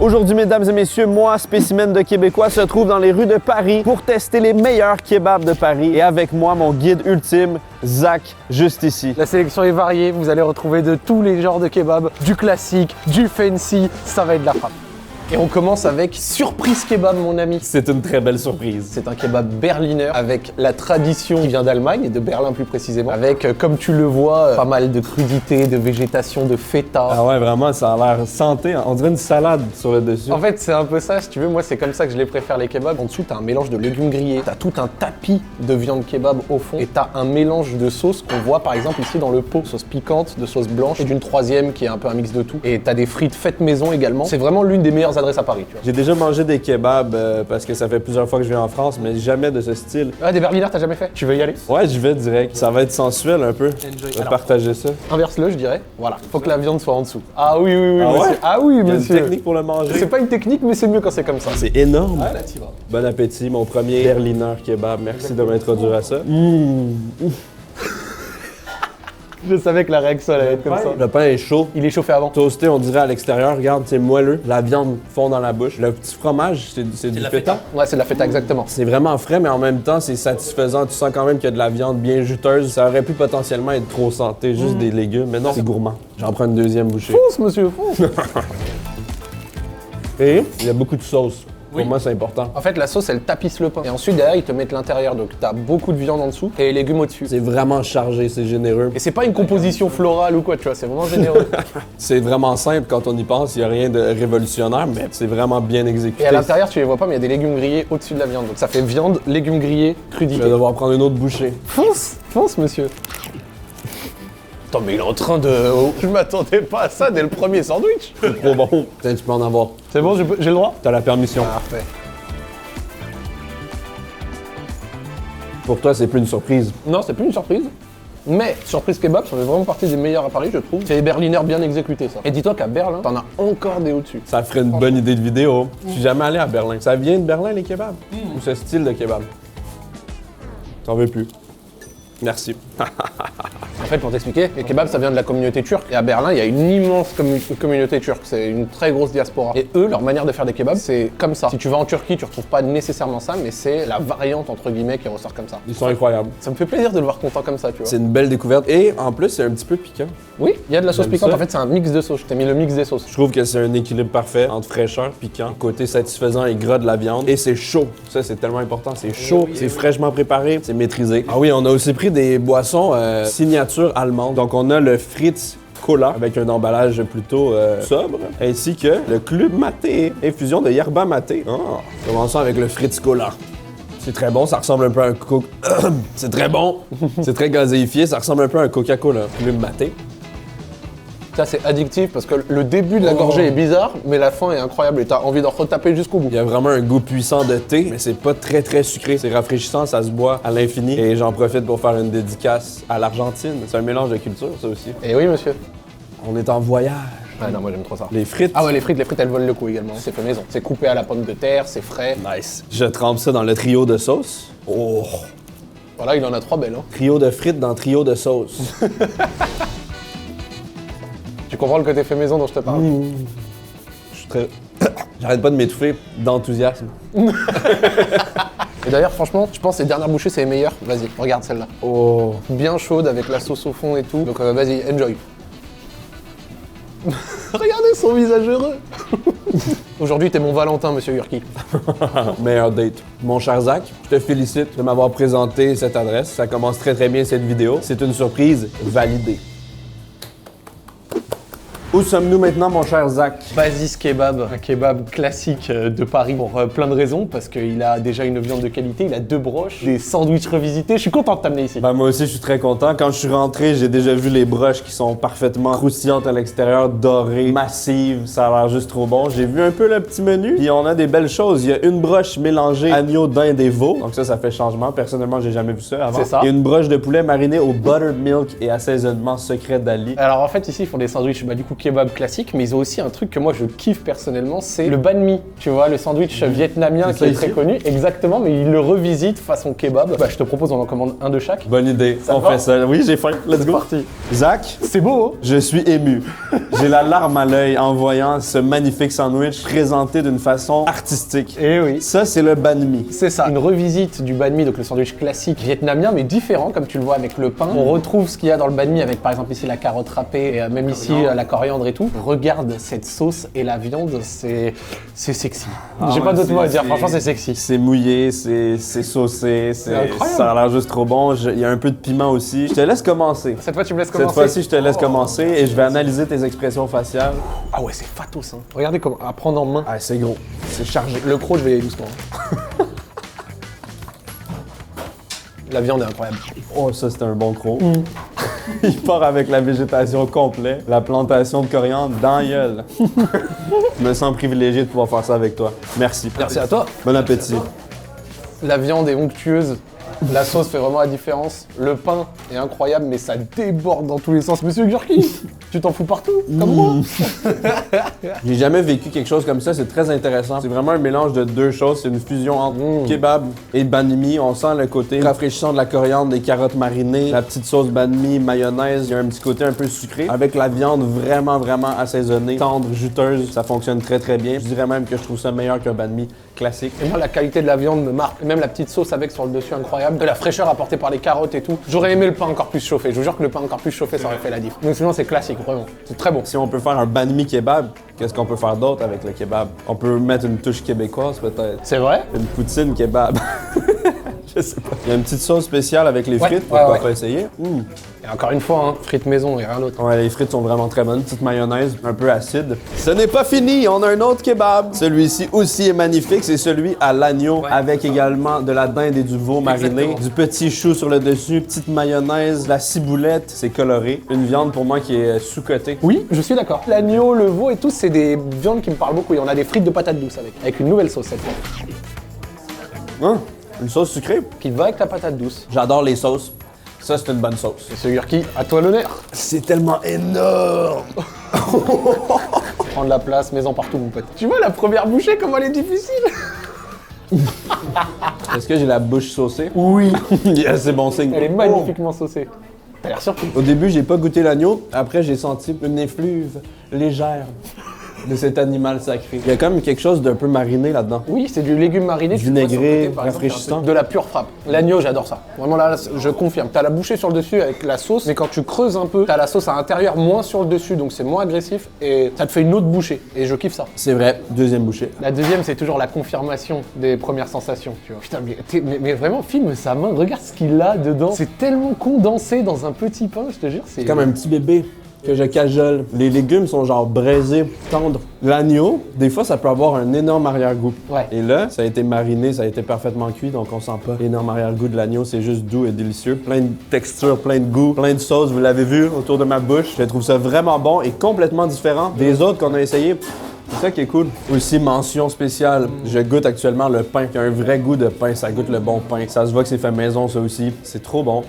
Aujourd'hui, mesdames et messieurs, moi, spécimen de Québécois, se trouve dans les rues de Paris pour tester les meilleurs kebabs de Paris. Et avec moi, mon guide ultime, Zach, juste ici. La sélection est variée, vous allez retrouver de tous les genres de kebabs, du classique, du fancy, ça va être de la frappe. Et on commence avec Surprise Kebab, mon ami. C'est une très belle surprise. C'est un kebab berliner avec la tradition qui vient d'Allemagne et de Berlin plus précisément. Avec, comme tu le vois, pas mal de crudités, de végétation, de feta. Ah ouais, vraiment, ça a l'air santé. On dirait une salade sur le dessus. En fait, c'est un peu ça, si tu veux. Moi, c'est comme ça que je les préfère, les kebabs. En dessous, t'as un mélange de légumes grillés. T'as tout un tapis de viande kebab au fond. Et t'as un mélange de sauces qu'on voit, par exemple, ici dans le pot. Sauce piquante, de sauce blanche et d'une troisième qui est un peu un mix de tout. Et t'as des frites faites maison également. C'est vraiment l'une des meilleures adresses à Paris, tu vois. J'ai déjà mangé des kebabs parce que ça fait plusieurs fois que je viens en France, mais jamais de ce style. Ah, des berliners, t'as jamais fait? Tu veux y aller? Ouais, j'y vais direct. Ça va être sensuel un peu. Enjoy. Je vais partager ça. Inverse-le, je dirais. Voilà. Faut que la viande soit en dessous. Ah oui, oui, oui, Ah monsieur. ouais? Ah oui, Il y a une monsieur. technique pour le manger. C'est pas une technique, mais c'est mieux quand c'est comme ça. C'est énorme. Ah, là, t'y vas. Bon appétit, mon premier Berliner kebab. Merci de m'introduire à ça. Je savais que la réaction allait être comme ça. Le pain est chaud. Il est chauffé avant. Toasté, on dirait à l'extérieur. Regarde, c'est moelleux. La viande fond dans la bouche. Le petit fromage, c'est du feta. Ouais, c'est de la feta, exactement. C'est vraiment frais, mais en même temps, c'est satisfaisant. Tu sens quand même qu'il y a de la viande bien juteuse. Ça aurait pu potentiellement être trop santé, juste des légumes. Mais non, c'est gourmand. J'en prends une deuxième bouchée. Fonce, monsieur, fonce. Et il y a beaucoup de sauce. Pour moi, c'est important. En fait, la sauce, elle tapisse le pain. Et ensuite, derrière, ils te mettent l'intérieur. Donc, t'as beaucoup de viande en dessous et les légumes au-dessus. C'est vraiment chargé, c'est généreux. Et c'est pas une composition florale ou quoi, tu vois, c'est vraiment généreux. C'est vraiment simple quand on y pense. Il n'y a rien de révolutionnaire, mais c'est vraiment bien exécuté. Et à l'intérieur, tu les vois pas, mais il y a des légumes grillés au-dessus de la viande. Donc, ça fait viande, légumes grillés, Je crudité. vais devoir prendre une autre bouchée. Fonce, fonce, monsieur. Attends, mais il est en train de... Je m'attendais pas à ça dès le premier sandwich. C'est trop bon. Tiens, tu peux en avoir. C'est bon, j'ai le droit? T'as la permission. Parfait. Pour toi, c'est plus une surprise. Non, c'est plus une surprise. Mais Surprise Kebab, ça fait vraiment partie des meilleurs à Paris, je trouve. C'est les berliners bien exécutés, ça. Et dis-toi qu'à Berlin, t'en as encore des au-dessus. Ça ferait une bonne idée de vidéo. Je suis jamais allé à Berlin. Ça vient de Berlin, les kebabs? Ou ce style de kebab? T'en veux plus? Merci. En fait, pour t'expliquer, les kebabs, ça vient de la communauté turque. Et à Berlin, il y a une immense communauté turque. C'est une très grosse diaspora. Et eux, leur manière de faire des kebabs, c'est comme ça. Si tu vas en Turquie, tu retrouves pas nécessairement ça, mais c'est la variante, entre guillemets, qui ressort comme ça. Ils sont incroyables. Ça me fait plaisir de le voir content comme ça, tu vois. C'est une belle découverte. Et en plus, c'est un petit peu piquant. Oui, il y a de la sauce J'aime piquante. ça. En fait, c'est un mix de sauces. Je t'ai mis le mix des sauces. Je trouve que c'est un équilibre parfait entre fraîcheur, piquant, côté satisfaisant et gras de la viande. Et c'est chaud. Ça, c'est tellement important. C'est chaud, c'est fraîchement préparé, c'est maîtrisé. Ah oui, on a aussi pris des boissons signature allemande. Donc, on a le Fritz Cola avec un emballage plutôt sobre, ainsi que le Club Maté, infusion de yerba maté. Ah, commençons avec le Fritz Cola. C'est très bon, ça ressemble un peu à un Coca... C'est très bon, c'est très gazéifié, ça ressemble un peu à un Coca-Cola. Club Maté. Ça, c'est addictif parce que le début de la gorgée est bizarre, mais la fin est incroyable et t'as envie d'en retaper jusqu'au bout. Il y a vraiment un goût puissant de thé, mais c'est pas très sucré. C'est rafraîchissant, ça se boit à l'infini. Et j'en profite pour faire une dédicace à l'Argentine. C'est un mélange de culture, ça aussi. Et oui, monsieur. On est en voyage. Ah non, moi j'aime trop ça. Les frites. Ah ouais, les frites, elles volent le coup également. C'est fait maison. C'est coupé à la pomme de terre, c'est frais. Nice. Je trempe ça dans le trio de sauce. Oh. Voilà, il en a 3 belles, hein. Trio de frites dans trio de sauce. Tu comprends le côté fait maison dont je te parle? Je suis très... J'arrête pas de m'étouffer d'enthousiasme. Et d'ailleurs, franchement, je pense que les dernières bouchées, c'est les meilleures. Vas-y, regarde celle-là. Oh. Bien chaude avec la sauce au fond et tout. Donc vas-y, enjoy. Regardez son visage heureux. Aujourd'hui, t'es mon Valentin, monsieur Yurki. Meilleure date. Mon cher Zach, je te félicite de m'avoir présenté cette adresse. Ça commence très bien cette vidéo. C'est une surprise validée. Où sommes-nous maintenant, mon cher Zach? Basis Kebab, un kebab classique de Paris pour plein de raisons, parce qu'il a déjà une viande de qualité, il a 2 broches, des sandwichs revisités. Je suis content de t'amener ici. Ben, moi aussi, je suis très content. Quand je suis rentré, j'ai déjà vu les broches qui sont parfaitement croustillantes à l'extérieur, dorées, massives. Ça a l'air juste trop bon. J'ai vu un peu le petit menu, puis on a des belles choses. Il y a une broche mélangée agneau, dinde et veau. Donc ça fait changement. Personnellement, j'ai jamais vu ça avant. C'est ça. Il y a une broche de poulet marinée au buttermilk et assaisonnement secret d'Ali. Alors en fait, ici, ils font des sandwichs du coup kebab classique, mais ils ont aussi un truc que moi je kiffe personnellement, c'est le banh mi. Tu vois, le sandwich vietnamien qui est très connu, exactement, mais ils le revisitent façon kebab. Bah, je te propose, on en commande un de chaque. Bonne idée, Ça on va? fait ça. Oui, j'ai faim. Let's go. Parti. Zach, C'est beau, hein? je suis ému. J'ai la larme à l'œil en voyant ce magnifique sandwich présenté d'une façon artistique. Eh oui. Ça, c'est le banh mi. C'est ça, une revisite du banh mi, donc le sandwich classique vietnamien, mais différent, comme tu le vois avec le pain. On retrouve ce qu'il y a dans le banh mi avec par exemple ici la carotte râpée, et même ici la coriandre et tout. Regarde cette sauce et la viande, c'est sexy. J'ai pas d'autres mots à dire, franchement c'est sexy. C'est mouillé, c'est saucé, incroyable. ça a l'air juste trop bon. Il y a un peu de piment aussi. Je te laisse commencer. Cette fois tu me laisses Cette commencer. fois-ci, je te laisse commencer et je vais analyser tes expressions faciales. Ah ouais, c'est fatos, hein. Regardez comment, à prendre en main. Ah, c'est gros. C'est chargé. Le croc, je vais y aller doucement. La viande est incroyable. Oh, ça, c'était un bon croc. Il part avec la végétation complète, la plantation de coriandre dans la gueule. Je me sens privilégié de pouvoir faire ça avec toi. Merci. Merci à toi. Bon appétit. La viande est onctueuse. La sauce fait vraiment la différence. Le pain est incroyable, mais ça déborde dans tous les sens. Monsieur Gurki, tu t'en fous partout, comme moi. J'ai jamais vécu quelque chose comme ça, c'est très intéressant. C'est vraiment un mélange de deux choses, c'est une fusion entre kebab et banh mi. On sent le côté rafraîchissant de la coriandre, des carottes marinées, la petite sauce banh mi, mayonnaise, il y a un petit côté un peu sucré. Avec la viande vraiment assaisonnée, tendre, juteuse, ça fonctionne très bien. Je dirais même que je trouve ça meilleur qu'un banh mi classique. Et moi, la qualité de la viande me marque. Même la petite sauce avec sur le dessus, incroyable. De la fraîcheur apportée par les carottes et tout. J'aurais aimé le pain encore plus chauffé. Je vous jure que le pain encore plus chauffé, ça aurait fait la diff. Donc sinon, c'est classique, vraiment. C'est très bon. Si on peut faire un banh mi kebab, qu'est-ce qu'on peut faire d'autre avec le kebab? On peut mettre une touche québécoise peut-être. C'est vrai? Une poutine kebab. Je sais pas. Il y a une petite sauce spéciale avec les frites, ouais, pourquoi ouais. pas essayer? Et encore une fois, hein, frites maison et rien d'autre. Ouais, les frites sont vraiment très bonnes. Petite mayonnaise, un peu acide. Ce n'est pas fini, on a un autre kebab. Celui-ci aussi est magnifique, c'est celui à l'agneau, avec également de la dinde et du veau mariné, Exactement. du petit chou sur le dessus, petite mayonnaise, la ciboulette, c'est coloré. Une viande pour moi qui est sous-cotée. Oui, je suis d'accord. L'agneau, le veau et tout, c'est des viandes qui me parlent beaucoup. Et on a des frites de patates douces avec une nouvelle sauce cette fois. Hein? Une sauce sucrée? Qui va avec ta patate douce. J'adore les sauces. Ça, c'est une bonne sauce. Monsieur Gurki, à toi l'honneur. C'est tellement énorme! Prends de la place, mets-en partout, mon pote. Tu vois la première bouchée, comment elle est difficile? Est-ce que j'ai la bouche saucée? Oui. Yes, c'est bon signe. Elle est magnifiquement saucée. T'as l'air surpris. Au début, j'ai pas goûté l'agneau. Après, j'ai senti une effluve légère de cet animal sacré. Il y a quand même quelque chose d'un peu mariné là-dedans. Oui, c'est du légume mariné. tu vois, sur le Vinaigré, côté, par exemple, rafraîchissant. il y a un truc de la pure frappe. L'agneau, j'adore ça. Vraiment là, je confirme. T'as la bouchée sur le dessus avec la sauce, mais quand tu creuses un peu, t'as la sauce à l'intérieur, moins sur le dessus, donc c'est moins agressif et ça te fait une autre bouchée. Et je kiffe ça. C'est vrai, deuxième bouchée. La deuxième, c'est toujours la confirmation des premières sensations, tu vois. Putain, mais vraiment, filme sa main, regarde ce qu'il a dedans. C'est tellement condensé dans un petit pain, je te jure. C'est Comme un petit bébé que je cajole. Les légumes sont genre braisés, tendres. L'agneau, des fois, ça peut avoir un énorme arrière-goût. Ouais. Et là, ça a été mariné, ça a été parfaitement cuit, donc on sent pas l'énorme arrière-goût de l'agneau. C'est juste doux et délicieux. Plein de textures, plein de goût, plein de sauces. Vous l'avez vu autour de ma bouche. Je trouve ça vraiment bon et complètement différent des autres qu'on a essayés. C'est ça qui est cool. Aussi, mention spéciale, je goûte actuellement le pain, qui a un vrai goût de pain, ça goûte le bon pain. Ça se voit que c'est fait maison, ça aussi. C'est trop bon.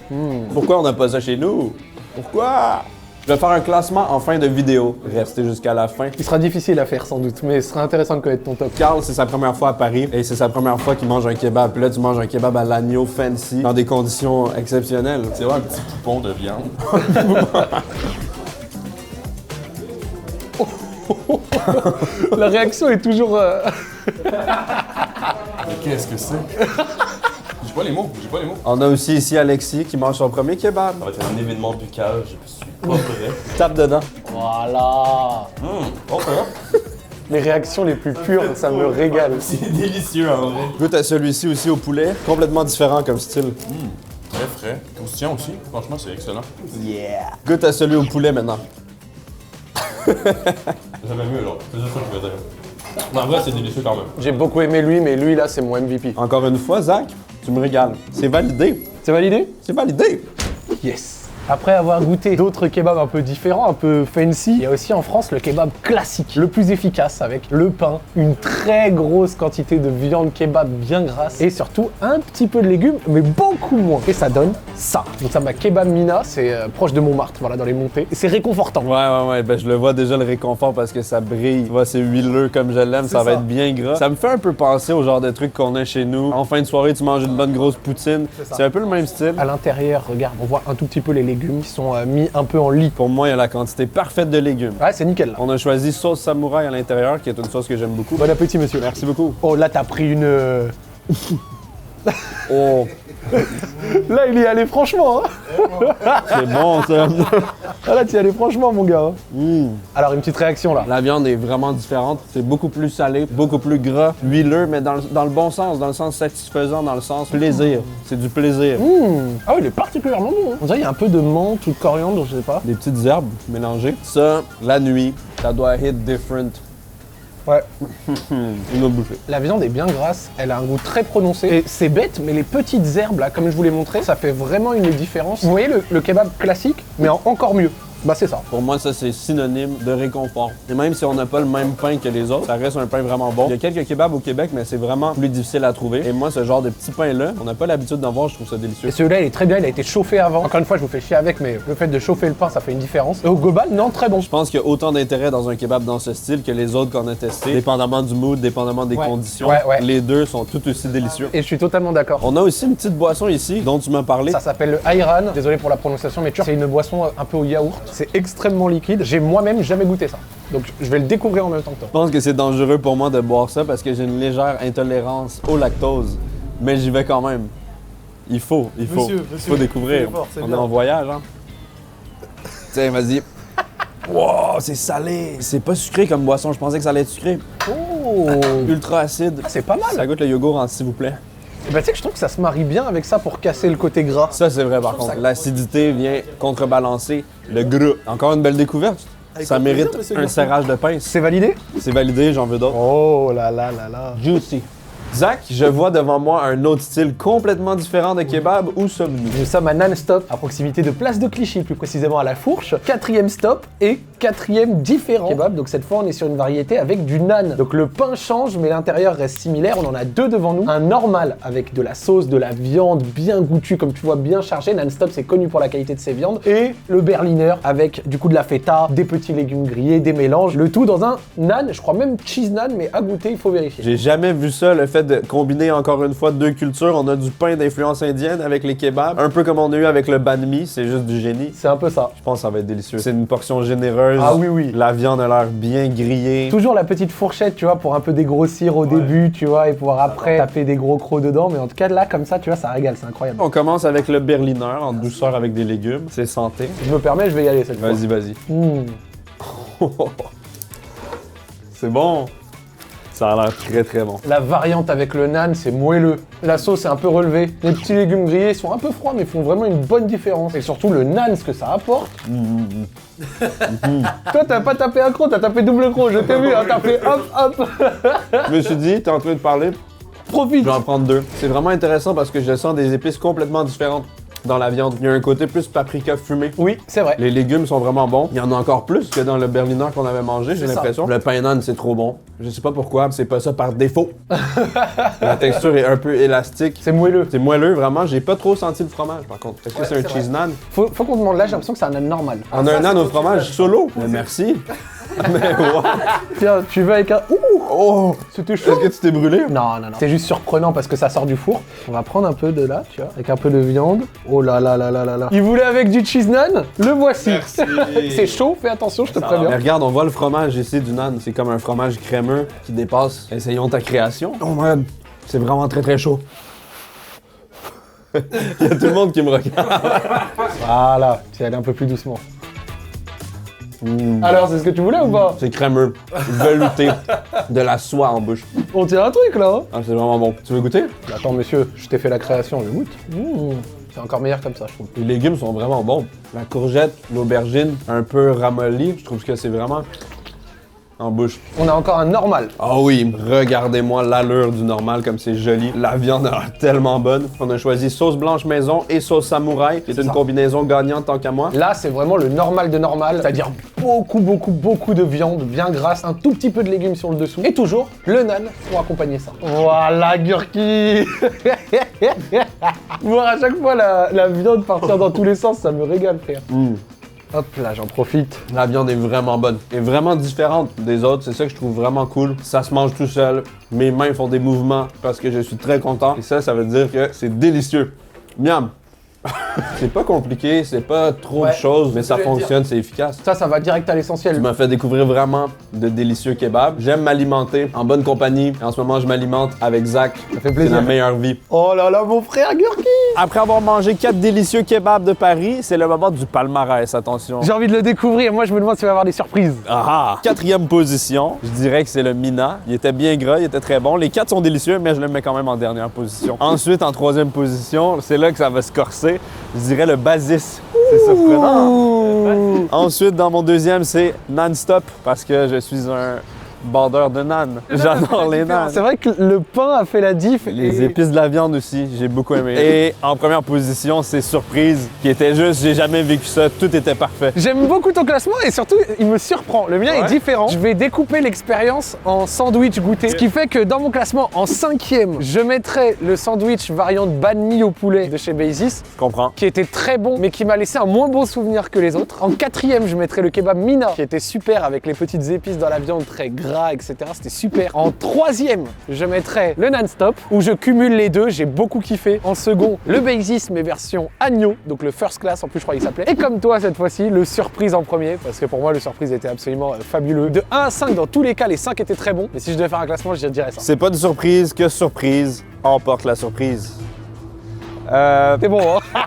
Pourquoi on n'a pas ça chez nous? Pourquoi? Je vais faire un classement en fin de vidéo. Restez jusqu'à la fin. Il sera difficile à faire sans doute, mais ce sera intéressant de connaître ton top. Carl, c'est sa première fois à Paris et c'est sa première fois qu'il mange un kebab. Puis là, tu manges un kebab à l'agneau fancy dans des conditions exceptionnelles. C'est vrai, un petit poupon de viande. La réaction est toujours... Mais qu'est-ce que c'est? J'ai pas les mots, j'ai pas les mots. On a aussi ici Alexis qui mange son premier kebab. Ça va être un événement buccal, je suis pas prêt. Tape dedans. Voilà. Ok. Les réactions les plus pures, ça me régale. C'est délicieux en vrai. Goûte à celui-ci aussi au poulet. Complètement différent comme style. Très frais. Croustillant aussi. Franchement, c'est excellent. Goûte à celui au poulet maintenant. J'aimais mieux là. C'est juste ça que je veux dire. Mais en vrai, c'est délicieux quand même. J'ai beaucoup aimé lui, mais lui là, c'est mon MVP. Encore une fois, Zach, tu me régales. C'est validé. C'est validé? C'est validé. Yes. Après avoir goûté d'autres kebabs un peu différents, un peu fancy, il y a aussi en France le kebab classique, le plus efficace avec le pain, une très grosse quantité de viande kebab bien grasse et surtout un petit peu de légumes, mais beaucoup moins. Et ça donne ça. Donc ça, ma Kebab Mina, c'est proche de Montmartre, voilà, dans les montées. Et c'est réconfortant. Ouais, ben je le vois déjà le réconfort parce que ça brille. Tu vois, c'est huileux comme je l'aime, ça va être bien gras. Ça me fait un peu penser au genre de trucs qu'on a chez nous. En fin de soirée, tu manges une bonne grosse poutine. C'est un peu le même style. À l'intérieur, regarde, on voit un tout petit peu les légumes qui sont mis un peu en lit. Pour moi, il y a la quantité parfaite de légumes. Ouais, c'est nickel là. On a choisi sauce samouraï à l'intérieur, qui est une sauce que j'aime beaucoup. Bon appétit, monsieur. Merci beaucoup. Oh, là, t'as pris une... Oh, Là, il y est allé franchement, hein. c'est bon ça. Ah, là, tu y allais franchement, mon gars. Alors, une petite réaction, là. La viande est vraiment différente. C'est beaucoup plus salé, beaucoup plus gras, huileux, mais dans le bon sens, dans le sens satisfaisant, dans le sens plaisir. C'est du plaisir. Ah oui, il est particulièrement bon. Hein. On dirait qu'il y a un peu de menthe ou de coriandre, je sais pas. Des petites herbes mélangées. Ça, la nuit, ça doit hit different. Ouais. Une autre bouffée. La viande est bien grasse, elle a un goût très prononcé. Et c'est bête, mais les petites herbes, là, comme je vous l'ai montré, ça fait vraiment une différence. Vous voyez le kebab classique, mais encore mieux. Bah c'est ça. Pour moi, ça, c'est synonyme de réconfort. Et même si on n'a pas le même pain que les autres, ça reste un pain vraiment bon. Il y a quelques kebabs au Québec, mais c'est vraiment plus difficile à trouver. Et moi, ce genre de petits pains-là, on n'a pas l'habitude d'en voir, je trouve ça délicieux. Et celui-là, il est très bien, il a été chauffé avant. Encore une fois, je vous fais chier avec, mais le fait de chauffer le pain, ça fait une différence. Et au global, non, très bon. Je pense qu'il y a autant d'intérêt dans un kebab dans ce style que les autres qu'on a testés. Dépendamment du mood, dépendamment des conditions. Ouais. Les deux sont tout aussi délicieux. Et je suis totalement d'accord. On a aussi une petite boisson ici dont tu m'as parlé. Ça s'appelle le Ayran. Désolé pour la prononciation, mais c'est une boisson un peu au yaourt. C'est extrêmement liquide. J'ai moi-même jamais goûté ça. Donc je vais le découvrir en même temps que toi. Je pense que c'est dangereux pour moi de boire ça parce que j'ai une légère intolérance au lactose. Mais j'y vais quand même. Il faut découvrir. On est en voyage, hein. Tiens, vas-y. Wow, c'est salé. C'est pas sucré comme boisson, je pensais que ça allait être sucré. Oh, Ultra acide. c'est pas mal. Ça goûte le yogourt en s'il vous plaît. Et bah tu sais que je trouve que ça se marie bien avec ça pour casser le côté gras. Ça, c'est vrai par contre. L'acidité vient contrebalancer le gras. Encore une belle découverte. Ça mérite un serrage de pince. C'est validé? C'est validé, j'en veux d'autres. Oh là là là là. Juicy. Zach, je vois devant moi un autre style complètement différent de kebab. Où sommes-nous? Nous sommes à Non-Stop, à proximité de Place de Clichy, plus précisément à La Fourche. 4e stop et 4e différent kebab. Donc cette fois, on est sur une variété avec du naan. Donc le pain change, mais l'intérieur reste similaire. On en a deux devant nous. Un normal avec de la sauce, de la viande bien goûtue, comme tu vois, bien chargée. Non-Stop, c'est connu pour la qualité de ses viandes. Et le Berliner avec du coup de la feta, des petits légumes grillés, des mélanges. Le tout dans un naan, je crois même cheese naan, mais à goûter, il faut vérifier. J'ai jamais vu ça, le fait de combiner encore une fois deux cultures. On a du pain d'influence indienne avec les kebabs, un peu comme on a eu avec le banh mi, c'est juste du génie. C'est un peu ça. Je pense que ça va être délicieux. C'est une portion généreuse. Ah oui, oui. La viande a l'air bien grillée. Toujours la petite fourchette, tu vois, pour un peu dégrossir au début, tu vois, et pouvoir après taper des gros crocs dedans. Mais en tout cas, là, comme ça, tu vois, ça régale, c'est incroyable. On commence avec le Berliner en douceur avec des légumes. C'est santé. Je me permets, je vais y aller cette fois. Vas-y. C'est bon. Ça a l'air très très bon. La variante avec le naan, c'est moelleux. La sauce est un peu relevée. Les petits légumes grillés sont un peu froids, mais font vraiment une bonne différence. Et surtout, le naan, ce que ça apporte. Toi, t'as pas tapé un croc, t'as tapé double croc. Je t'ai vu, hein, t'as fait hop. Je me suis dit, t'es en train de parler, Profite. je vais en prendre deux. C'est vraiment intéressant parce que je sens des épices complètement différentes dans la viande. Il y a un côté plus paprika fumé. Oui, c'est vrai. Les légumes sont vraiment bons. Il y en a encore plus que dans le Berliner qu'on avait mangé, j'ai C'est ça. l'impression. Le pain naan, c'est trop bon. Je sais pas pourquoi, c'est pas ça par défaut. La texture est un peu élastique. C'est moelleux. C'est moelleux, vraiment. J'ai pas trop senti le fromage, par contre. Est-ce que c'est un c'est cheese naan? Faut qu'on demande là, j'ai l'impression que c'est un naan normal. On a un naan au fromage solo. Mais merci. Mais wow. Tiens, tu veux avec un... Ouh, Oh! c'était chaud. Est-ce que tu t'es brûlé? Non. C'est juste surprenant parce que ça sort du four. On va prendre un peu de là, tu vois, avec un peu de viande. Oh là là. Il voulait avec du cheese naan? Le voici. Merci. C'est chaud, fais attention, je te Mais préviens. regarde, on voit le fromage ici du naan. C'est comme un fromage crémeux qui dépasse. Essayons ta création. Oh man, c'est vraiment très très chaud. Il y a tout le monde qui me regarde. Voilà, tu vas aller un peu plus doucement. Alors, c'est ce que tu voulais ou pas? C'est crémeux, velouté, de la soie en bouche. On tient un truc là, hein? Ah, c'est vraiment bon. Tu veux goûter? Attends, monsieur, je t'ai fait la création, je goûte. C'est encore meilleur comme ça, je trouve. Les légumes sont vraiment bons. La courgette, l'aubergine, un peu ramollie, je trouve que c'est vraiment en bouche. On a encore un normal. Ah oui, regardez-moi l'allure du normal comme c'est joli. La viande a l'air tellement bonne. On a choisi sauce blanche maison et sauce samouraï, qui est une combinaison gagnante tant qu'à moi. Là, c'est vraiment le normal de normal, c'est-à-dire beaucoup de viande bien grasse, un tout petit peu de légumes sur le dessous, et toujours le nan pour accompagner ça. Voilà, Gurki. Voir à chaque fois la viande partir dans tous les sens, ça me régale, frère. Hop là, j'en profite. La viande est vraiment bonne. Et vraiment différente des autres. C'est ça que je trouve vraiment cool. Ça se mange tout seul. Mes mains font des mouvements parce que je suis très content. Et ça veut dire que c'est délicieux. Miam! C'est pas compliqué, c'est pas trop de choses, mais ça fonctionne, c'est efficace. Ça va direct à l'essentiel. Tu m'as fait découvrir vraiment de délicieux kebabs. J'aime m'alimenter en bonne compagnie. En ce moment, je m'alimente avec Zach. Ça fait plaisir. C'est la meilleure vie. Oh là là, mon frère Gurki! Après avoir mangé 4 délicieux kebabs de Paris, c'est le moment du palmarès, attention. J'ai envie de le découvrir, moi je me demande s'il va y avoir des surprises. Ah! 4e position, je dirais que c'est le Mina. Il était bien gras, il était très bon. Les 4 sont délicieux, mais je le mets quand même en dernière position. Ensuite, en 3e position, c'est là que ça va se corser. Je dirais le Basis. C'est surprenant. Ensuite, dans mon 2e, c'est Non-Stop, parce que je suis un bandeur de nan. J'adore les nan. C'est vrai que le pain a fait la diff. Les épices de la viande aussi, j'ai beaucoup aimé. Et en première position, c'est Surprise, qui était juste, j'ai jamais vécu ça, tout était parfait. J'aime beaucoup ton classement et surtout, il me surprend. Le mien est différent. Je vais découper l'expérience en sandwich goûté. Ce qui fait que dans mon classement, en 5e, je mettrai le sandwich variante banh mi au poulet de chez Basis. Je comprends. Qui était très bon, mais qui m'a laissé un moins bon souvenir que les autres. En 4e, je mettrai le kebab Mina, qui était super avec les petites épices dans la viande très gras, etc. C'était super. En 3e, je mettrais le Non-Stop, où je cumule les deux, j'ai beaucoup kiffé. En second, le Basis, mais version agneau, donc le First Class, en plus je crois qu'il s'appelait. Et comme toi cette fois-ci, le Surprise en premier, parce que pour moi le Surprise était absolument fabuleux. De 1 à 5, dans tous les cas, les 5 étaient très bons. Mais si je devais faire un classement, je dirais ça. C'est pas de surprise que surprise emporte la surprise. C'est bon, hein?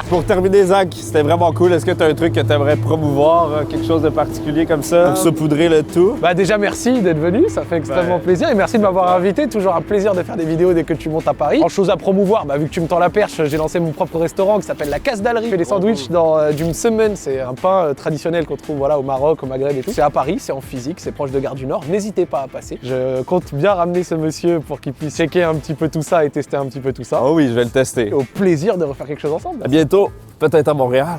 Pour terminer, Zach, c'était vraiment cool. Est-ce que tu as un truc que tu aimerais promouvoir, quelque chose de particulier comme ça, pour saupoudrer le tout? Bah déjà, merci d'être venu, ça fait extrêmement plaisir. Et merci de m'avoir invité, toujours un plaisir de faire des vidéos dès que tu montes à Paris. En chose à promouvoir, vu que tu me tends la perche, j'ai lancé mon propre restaurant qui s'appelle La Casdalerie. Je fais des sandwichs dans du msemen, c'est un pain traditionnel qu'on trouve au Maroc, au Maghreb et tout. C'est à Paris, c'est en physique, c'est proche de Gare du Nord. N'hésitez pas à passer. Je compte bien ramener ce monsieur pour qu'il puisse checker un petit peu tout ça et tester un petit peu tout ça. Oh oui, je vais le tester. Au plaisir de refaire quelque chose ensemble. À bientôt, peut-être à Montréal.